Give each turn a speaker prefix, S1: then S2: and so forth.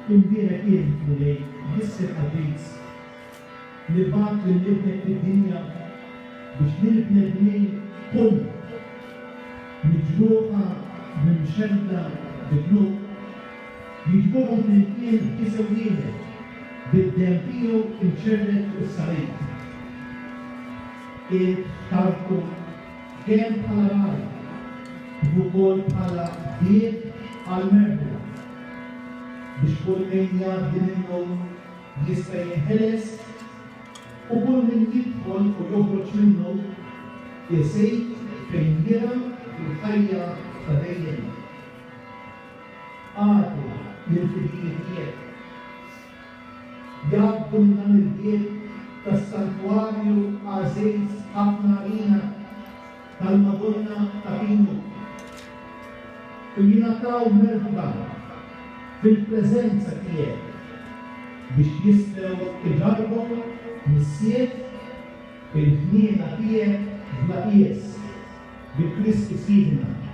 S1: Imbiera kien kulej, jisser għadis li bat li nibnet id-dinja biex nibnet min kull miġruħa b'mxedda b'knub jiġborhom fl-imkien kisew jienet bid-dempiju imċerret u s-sarit. Il-tartu kemm bħala raj, b'ukoll bħala diet għal-merda biex kull min jgħaddi minnhom jista' jinħeles u kull min jidħol u joħroġ minnu isejt fejn jira il-ħajja ta' dejjem. Għadu l-fidijiet tiegħek. Jgħaddu minn dan il-biet tas-sanktuarju għażejt ħafna għalina tal-Madonna ta' Pinu u jingħataw merħba fil-preżenza tiegħek biex jistgħu iġarbhom mis-siet il-ħniena tiegħek bla qies bil-Kristu Sidna.